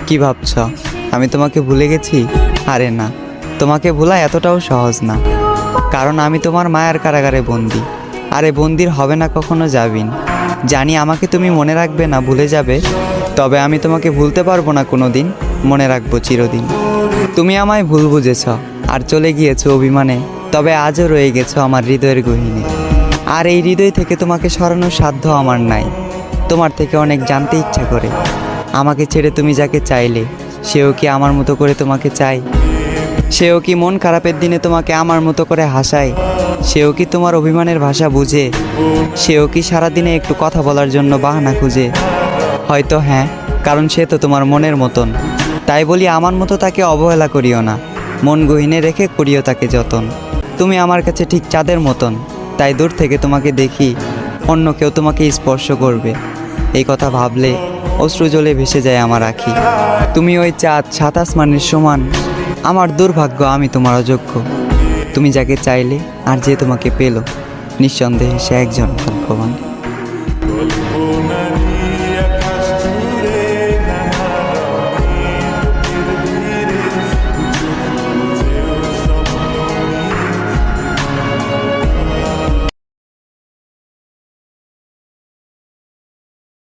কি ভাবছ আমি তোমাকে ভুলে গেছি? আরে না, তোমাকে ভোলা এতটাও সহজ না, কারণ আমি তোমার মায়ার কারাগারে বন্দি। আরে বন্দির হবে না কখনো যাবিন। জানি আমাকে তুমি মনে রাখবে না, ভুলে যাবে, তবে আমি তোমাকে ভুলতে পারবো না কোনো দিন, মনে রাখবো চিরদিন। তুমি আমায় ভুল বুঝেছ আর চলে গিয়েছো অভিমানে, তবে আজও রয়ে গেছো আমার হৃদয়ের গহীনে। আর এই হৃদয় থেকে তোমাকে সরানোর সাধ্য আমার নাই। তোমার থেকে অনেক জানতে ইচ্ছা করে, আমাকে ছেড়ে তুমি যাকে চাইলে সেও কি আমার মতো করে তোমাকে চায়? সেও কি মন খারাপের দিনে তোমাকে আমার মতো করে হাসায়? সেও কি তোমার অভিমানের ভাষা বুঝে? সেও কি সারাদিনে একটু কথা বলার জন্য বাহানা খুঁজে? হয়তো হ্যাঁ, কারণ সে তো তোমার মনের মতন। তাই বলি আমার মতো তাকে অবহেলা করিও না, মন গহীনে রেখে করিও তাকে যতন। তুমি আমার কাছে ঠিক চাঁদের মতন, তাই দূর থেকে তোমাকে দেখি অন্য কেউ তোমাকে স্পর্শ করবে, এই কথা ভাবলে অশ্রু জলে ভেসে যায় আমার আঁখি। তুমি ওই চাঁদ, সাত আসমানের সমান, আমার দুর্ভাগ্য আমি তোমার অযোগ্য। তুমি যাকে চাইলে আর যে তোমাকে পেল, নিঃসন্দেহে সে একজন ভাগ্যবান।